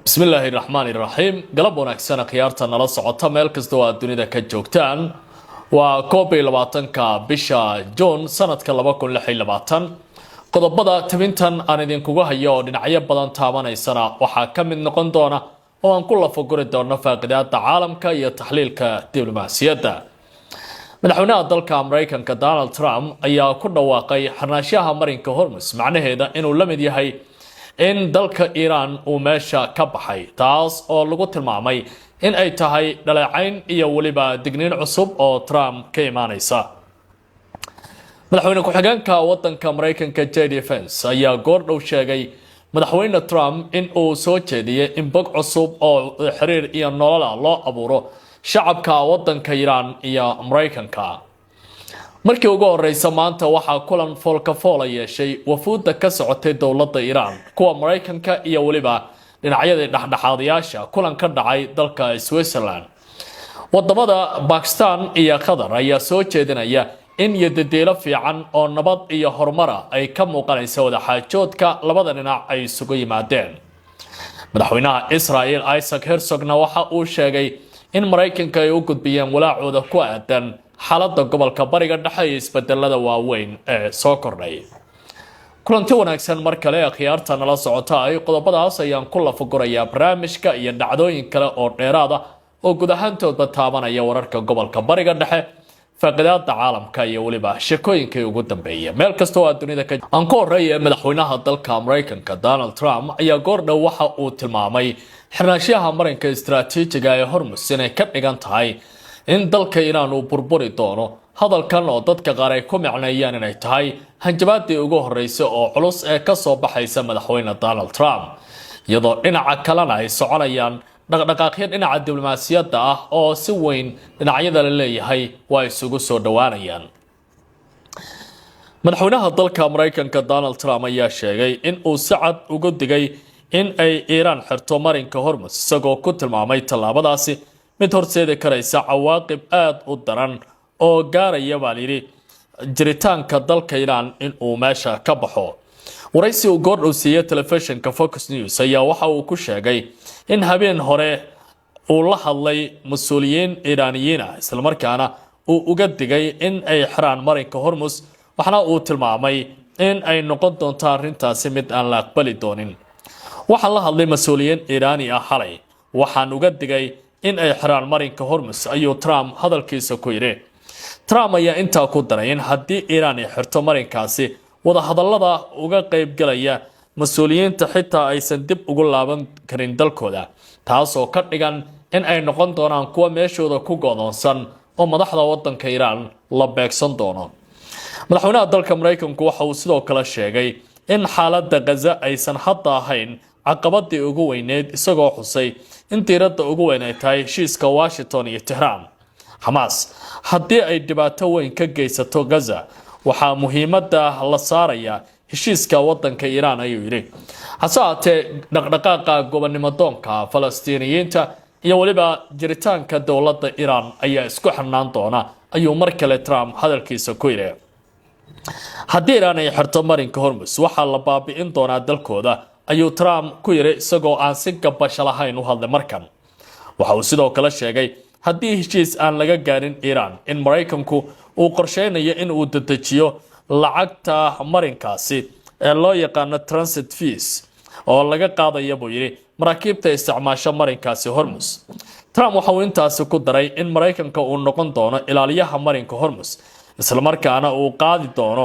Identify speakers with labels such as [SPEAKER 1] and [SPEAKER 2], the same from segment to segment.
[SPEAKER 1] بسم الله الرحمن الرحيم قلب ونكسنا خيارتا نلا سعوتا ميل كستو الدنيا كجوجتان وكوبي لباتنكا بشا جون سنة كلاباكون لحي لباتن qodobada tabintan aan idinkugu hayo dhinacyo badan taabanaysana waxa ka mid noqon doona oo aan ku lafaguri doono faaqidaada caalamka iyo taxliilka diblomaasiyadda madaxweynaha dalka Mareykanka Donald Trump ayaa ku dhawaaqay xirnaanshaha marinka Hormuz macnaheeda inuu la mid yahay in dalka Iran uu meesha ka baxay taas oo lagu tilmaamay in ay tahay dhaleecayn iyo waliba digniin cusub oo Trump ka imaanaysa madaxweyne ku-xigeenka wadanka Mareykanka JD Vance ayaa goor dhow sheegay madaxweyne Trump in uu soo jeediyay in bog cusub oo xiriir iyo nolol loo abuuro shacabka wadanka Iran iyo Mareykanka markii ugu horeysay maanta waxa kulan foolka yeeshay wafuudda ka socotay dowladda Iran kuwa Mareykanka iyo waliba dhinacyada dhexdhexaadayaasha kulan ka dhacay dalka Switzerland wadamada Pakistan iyo Qatar ayaa soo jeedinaya in yaddeelo fiican oo nabad iyo horumar ay ka muuqanayso wada xaajoodka labada dhinac ay isugu yimaadeen madaxweynaha Israel Isaac Herzogna waxa uu sheegay in Mareykanka ay u gudbiyeen walaacooda ku aadan xaaladda gobolka bariga dhexe iyo isbedelada waaweyn ee soo kordhay kulanti wanaagsan mar kale khiyaarta nala socota ay qodobadaas ayaan ku lafagurayaa barnaamijka iyo dhacdooyin kale oo dheeraad ah oo guud ahaantoodba taabanaya wararka gobolka bariga dhexe faaqidaada caalamka iyo waliba sheekooyinka ugu dambeeyay meel kasta oo dunida ka aan ku horeeyay madaxweynaha dalka Mareykanka Donald Trump ayaa goor dhow waxa uu tilmaamay xirnaanshaha marinka istiraatiijiga ee Hormuz inay ka dhigan tahay in dalka Iran uu burburi doono hadalkan oo dadka qaar ay ku macneeyaan inay tahay hanjabaadii ugu horeysay oo culus ee ka soo baxaysa madaxweyne Donald Trump iyadoo dhinaca kalena ay soconayaan dhaqdhaqaaqyo dhinaca diblomaasiyadda ah oo si weyn dhinacyada la leeyahay waa isugu soo dhawaanayaan madaxweynaha dalka Mareykanka Donald Trump ayaa sheegay in uu si cad uga digay in ay Iran xirto marinka Hormuz isagoo ku tilmaamay tallaabadaasi mid horseedi karaysa cawaaqib aad u daran oo gaaraya baaliri jiritaanka dalka Iran in uu meesha ka baxo waraysi uu goor dhow siiyay telefishinka Fox News ayaa waxa uu ku sheegay in habeen hore uu la hadlay mas'uuliyiin Iiraaniyiin ah isla markaana uu uga digay in ay xiraan marinka Hormuz waxana uu tilmaamay in ay noqon doonto arrintaasi mid aan la aqbali doonin waxaan la hadlay mas'uuliyiin Iiraani ah xalay waxaan uga digay in ay xiraan marinka Hormuz ayuu Trump hadalkiisa ku yiri Trump ayaa intaa ku daray in haddii Iran ay xirto marinkaasi wada hadallada uga qayb galaya mas'uuliyiinta xitaa aysan dib ugu laaban karin dalkooda taas oo ka dhigan in ay noqon doonaan kuwa meeshooda ku go'doonsan oo madaxda wadanka Iran la beegsan doono madaxweynaha dalka Mareykanku waxa uu sidoo kale sheegay in xaaladda Gaza aysan hadda ahayn caqabadii ugu weyneed isagoo xusay in tiirada ugu weyn ay tahay heshiiska Washington iyo Tehran Hamas haddii ay dhibaato weyn ka geysato Gaza waxaa muhiimadda la saaraya heshiiska wadanka Iran ayuu yiri hasaate dhaqdhaqaaqa gobonnimo doonka Falastiiniyiinta iyo waliba jiritaanka dowladda Iran ayaa isku xirnaan doona ayuu mar kale Trump hadalkiisa ku yiri haddii Iran ay xirto marinka Hormuz waxa la baabi'in doonaa dalkooda ayuu Trump ku yiri isagoo aan si gabasho lahayn u hadlay markan waxa uu sidoo kale sheegay haddii heshiis aan laga gaarin Iran in Mareykanku uu qorsheynayo in uu dedejiyo lacagta marinkaasi ee loo yaqaan transit fees oo laga qaadayo buu yiri maraakiibta isticmaasha marinkaasi Hormuz Trump waxa uu intaasi ku daray in Mareykanka uu noqon doono ilaaliyaha marinka Hormuz isla markaana uu qaadi doono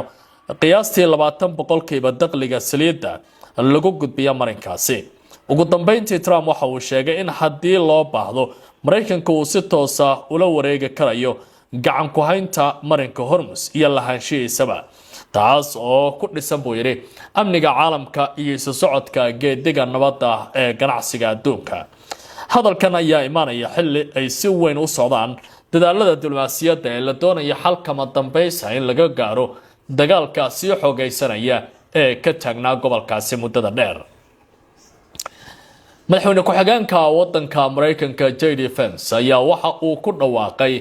[SPEAKER 1] qiyaastii 20% dakhliga saliidda lagu gudbiyo marinkaasi ugu dambeyntii Trump waxa uu sheegay in haddii loo baahdo Mareykanka uu si toos ah ula wareegi karayo gacan ku haynta marinka Hormuz iyo lahaanshihiisaba taas oo ku dhisan buu yiri amniga caalamka iyo isu socodka geediga nabadda ee ganacsiga adduunka hadalkan ayaa imaanaya xilli ay si weyn u socdaan dadaalada diblomaasiyadda ee la doonayo xalka dambaysa in laga gaaro dagaalka sii xoogaysanaya ee ka taagnaa gobolkaasi muddada dheer madaxweyne ku-xigeenka wadanka Mareykanka JD Vance ayaa waxa uu ku dhawaaqay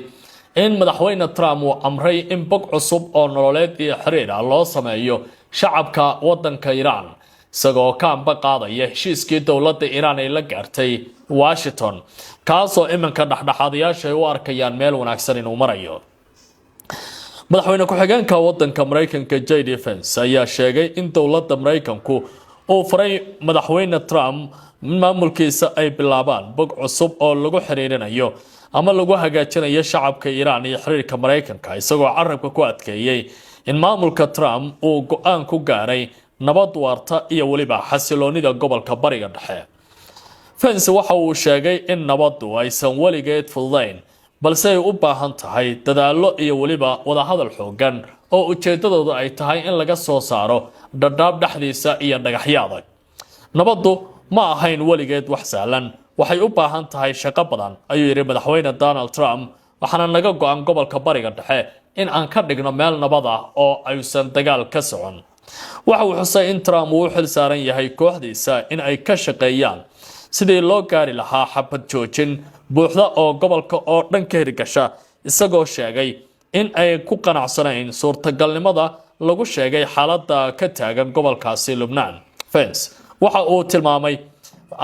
[SPEAKER 1] in madaxweyne Trump uu amray in bog cusub oo nololeed iyo xiriir loo sameeyo shacabka wadanka Iran isagoo ka amba qaadaya heshiiskii dowladda Iran ay la gaartay Washington kaasoo iminka dhexdhexaadayaasha ay u arkayaan meel wanaagsan inuu marayo. madaxweyne ku-xigeenka wadanka Mareykanka JD Vance ayaa sheegay in dowladda Mareykanku uu faray madaxweyne Trump maamulkiisa ay bilaabaan bog cusub oo lagu xiriirinayo ama lagu hagaajinayo shacabka Iran iyo xiriirka Mareykanka isagoo carabka ku adkeeyay in maamulka Trump uu go'aan ku gaaray nabad waarta iyo waliba xasiloonida gobolka Bariga Dhexe. Vance waxa uu sheegay in nabaddu aysan weligeed fududayn balse ay u baahan tahay dadaalo iyo waliba wada hadal xoogan oo ujeedadoodu ay tahay in laga soo saaro dhadhaab dhexdiisa iyo dhagaxyaada. nabaddu ma ahayn weligeed wax sahlan, waxay u baahan tahay shaqo badan ayuu yiri madaxweyne Donald Trump. waxaana naga go'an gobolka Bariga Dhexe in aan ka dhigno meel nabad ah oo aysan dagaal ka socon. waxa uu xusay in Trump uu xil saaran yahay kooxdiisa in ay ka shaqeeyaan sidii loo gaari lahaa xabad joojin buuxda oo gobolka oo dhan ka hirgasha, isagoo sheegay in ay ku qanacsanayn suurtagalnimada lagu sheegay xaaladda ka taagan gobolkaasi Lubnaan. Vance waxa uu tilmaamay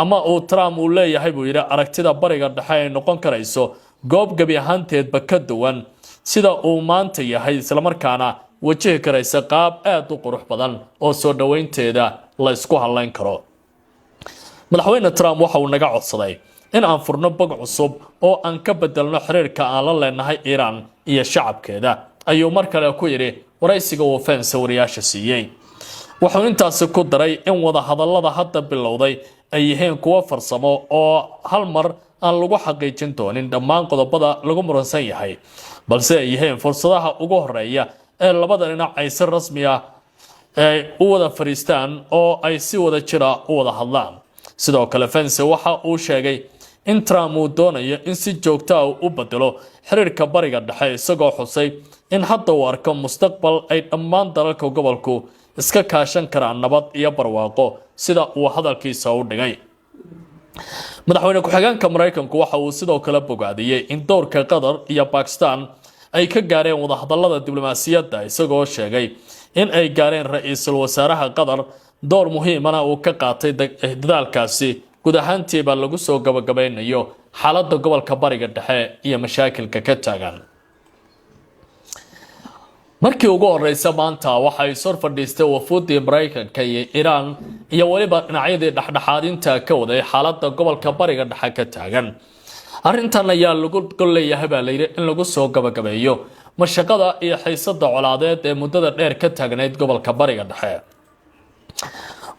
[SPEAKER 1] ama uu Trump uu leeyahay buu yiri aragtida Bariga Dhexe ay noqon karayso goob gabi ahaanteedba ka duwan sida uu maanta yahay, isla markaana wajihi karaysa qaab aad u qurux badan oo soo dhaweynteeda la isku halayn karo. madaxweyne Trump waxa uu naga codsaday in aan furno bog cusub oo aan ka bedelno xiriirka aan la leenahay Iran iyo shacabkeeda, ayuu mar kale ku yiri waraysiga uu Vance wariyaasha siiyay. wuxuu intaas ku daray in wada hadallada hadda bilowday ay yihiin kuwo farsamo oo hal mar aan lagu xaqiijin doonin dhammaan qodobada lagu muransan yahay, balse ay yihiin fursadaha ugu horeeya ee labada dhinac ay si rasmi ah u wada fariistaan oo ay si wada jira u wada hadlaan. sidoo kale Vance waxa uu sheegay in Trump uu doonayo in si joogto ah u bedelo xiriirka Bariga Dhexe, isagoo xusay in hadda uu arko mustaqbal ay dhammaan dalalka gobolku iska kaashan karaan nabad iyo barwaaqo sida uu hadalkiisa u dhigay. madaxweyne ku-xigeenka Mareykanku waxa uu sidoo kale bogaadiyay in doorka Qatar iyo Pakistan ay ka gaareen wada hadallada diblomaasiyadda, isagoo sheegay in ay gaareen ra'iisul wasaaraha Qatar door muhiimana uu ka qaatay dadaalkaasi guud ahaantiiba lagu soo gabagabeynayo xaaladda gobolka Bariga Dhexe iyo mashaakilka ka taagan. markii ugu horeysa maanta waxa ay soo fadhiistay wafuudii Mareykanka iyo Iran iyo waliba dhinacyadii dhexdhexaadinta ka waday xaaladda gobolka Bariga Dhexe ka taagan. arrintan ayaa lagu goleeyahay baa la yiri in lagu soo gabagabeeyo mashaqada iyo xiisadda colaadeed ee muddada dheer ka taagnayd gobolka Bariga Dhexe.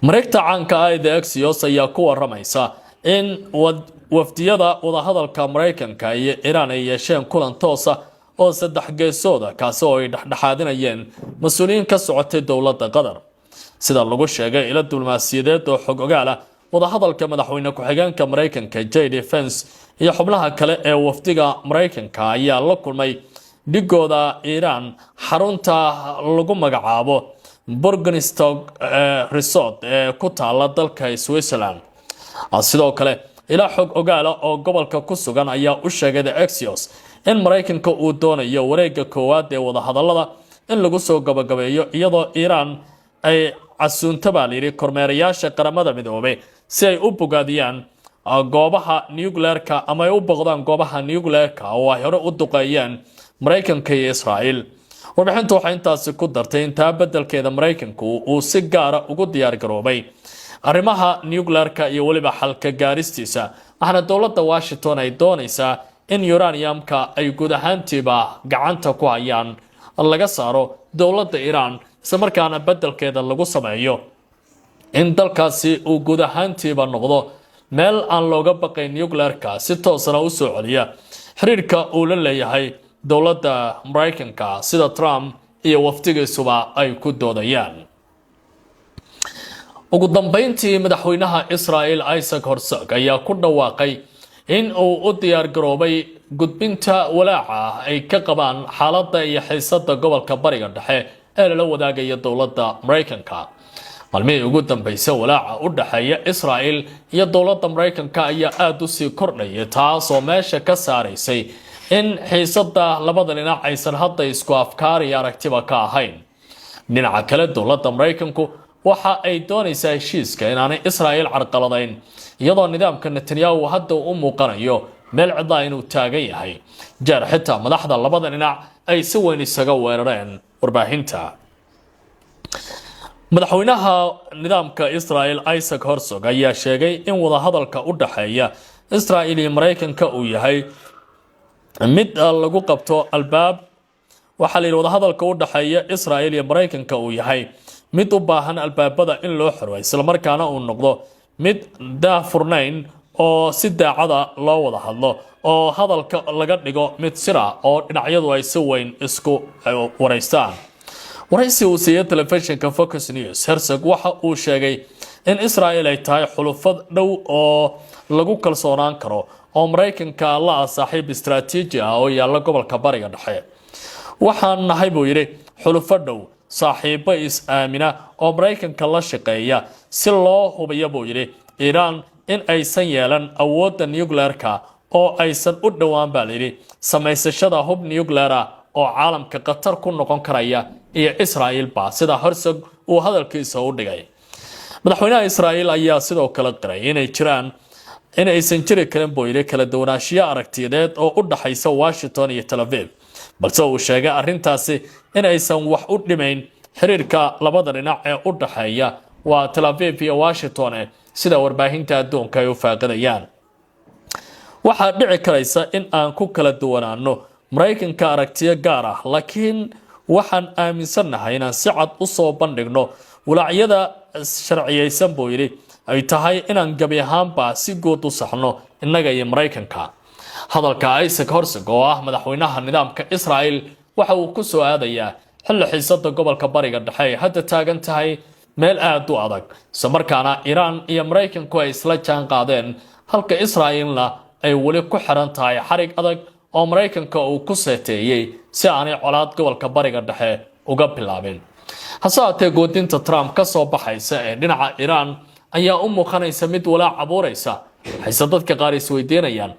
[SPEAKER 1] mareegta caanka ah ee Axios ayaa ku waramaysa in wafdiyada wada hadalka Mareykanka iyo Iran ay yeesheen kulan toos ah oo saddex geesooda kaas oo ay dhexdhexaadinayeen mas'uuliyiin ka socotay dowladda Qatar. sida lagu sheegay ila diblomaasiyadeed oo xog ogaal ah, wada hadalka madaxweyne ku-xigeenka Mareykanka JD Vance iyo xubnaha kale ee wafdiga Mareykanka ayaa la kulmay dhigooda Iran xarunta lagu magacaabo Borgenstock Resort ee ku taala dalka Switzerland. sidoo kale ila xog ogaal ah oo gobolka ku sugan ayaa u sheegay Axios in Mareykanka uu doonayo wareegga koowaad ee wada hadallada in lagu soo gabagabeeyo iyadoo Iran ay casuunta baa la yiri kormeerayaasha qaramada midoobay si ay u bogaadiyaan goobaha nuclearka ama ay u boqdaan goobaha nuclearka oo ay hore u duqeeyeen Mareykanka iyo Israa'iil. warbixintu waxay intaas ku dartay in taa beddelkeeda Mareykanku uu si gaar ah ugu diyaar garoobay arrimaha nuclearka iyo waliba xalka gaaristiisa, waxaana dowladda Washington ay doonaysaa in uraniumka ay guud ahaantiiba gacanta ku hayaan laga saaro dowladda Iran, isla markaana beddelkeeda lagu sameeyo in dalkaasi uu guud ahaantiiba noqdo meel aan looga baqayn nuclearka, si toosna u soo celiya xiriirka uu la leeyahay dowladda Mareykanka sida Trump iyo wafdigiisuba ay ku doodayaan. ugu dambeyntii madaxweynaha Israa'iil Isaac Herzog ayaa ku dhawaaqay in uu u diyaar garoobay gudbinta walaaca ay ka qabaan xaaladda iyo xiisadda gobolka Bariga Dhexe ee la wadaagaya dowladda Mareykanka. maalmihii ugu dambeysay walaaca u dhaxeeya Israa'iil iyo dowladda Mareykanka ayaa aad u sii kordhayay, taasoo meesha ka saaraysay in xiisadda labada dhinac aysan hadda isku afkaar iyo aragtiba ka ahayn. dhinaca kale dowladda Mareykanku waxa ay doonaysaa heshiiska inaanay Israa'iil carqaladayn iyadoo nidaamka Netanyahu hadda u muuqanayo meel cidla inuu taagan yahay jeer xitaa madaxda labada dhinac ay si weyn isaga weerareen warbaahinta madaxweynaha nidaamka Israa'iil Isaac Herzog ayaa sheegay in wada hadalka u dhaxeeya Israa'iil iyo Mareykanka uu yahay mid lagu qabto albaab waxa la wada hadalka u dhaxeeya Israa'iil iyo Mareykanka uu yahay mid u baahan albaabada in loo xiro isla markaana uu noqdo mid daafurnayn oo si daacada loo wada hadlo oo hadalka laga dhigo mid sira oo dhinacyadu ay si weyn isku wareystaan waraysi uu siiyay telefishinka Fox News Herzog waxa uu sheegay in Israa'iil ay tahay xulufad dhow oo lagu kalsoonaan karo oo Mareykanka la saaxiib istiraatiiji ah oo yaala gobolka Bariga Dhexe waxaan nahay buu yiri xulufad dhow saaxiibo is aamina oo Mareykanka la shaqeeya si loo hubiyo buu yiri Iran in aysan yeelan awoodda nuclear-ka oo aysan u dhawaan baa la yiri samaysashada hub nuclear ah oo caalamka qatar ku noqon karaya iyo Israa'iil ba sida Herzog uu hadalkiisa u dhigay madaxweynaha Israa'iil ayaa sidoo kale qiray in aysan jiri karin buu yiri kala duwanaanshiyo aragtiyadeed oo u dhaxaysa Washington iyo Tel Aviv balse uu sheegay arrintaasi in aysan wax u dhimayn xiriirka labada dhinac ee u dhaxeeya waa Tel Aviv iyo Washington sida warbaahinta adduunka ay u faaqidayaan waxa dhici karaysa in aan ku kala duwanaano Mareykanka aragtiyo gaar ah laakiin waxaan aaminsanahay inaan si cad u soo bandhigno walacyada sharciyeysan buu yiri ay tahay inaan gabi ahaanba si guud u saxno innaga iyo Mareykanka hadalka Isaac Herzog oo ah madaxweynaha nidaamka Israa'iil waxa uu ku soo aadayaa xilli xiisada gobolka Bariga Dhexe hadda taagan tahay meel aad u adag samarkaana Iran iyo Mareykanku ay isla jaan qaadeen halka Israa'iilna ay wali ku xiran tahay xarig adag oo Mareykanka uu ku seeteeyay si aanay colaad gobolka Bariga Dhexe uga bilaabin hasaatee goodinta Trump ka soo baxaysa ee dhinaca Iran ayaa u muuqanaysa mid walaac abuuraysa haysa dadka qaar isweydiinayaan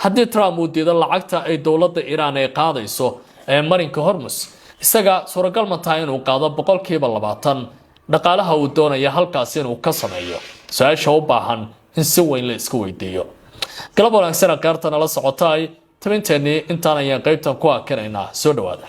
[SPEAKER 1] haddii Trump uu diido lacagta ay dowladda Iran ay qaadayso ee marinka Hormuz isaga suuragal ma tahay inuu qaado 20% dhaqaalaha uu doonayo halkaas inuu ka sameeyo su'aasha u baahan in si weyn la isku weydiiyo galab wanaagsan qaartana la socotay tabinteeni intaan ayaan qaybtan ku akinaynaa soo dhawaada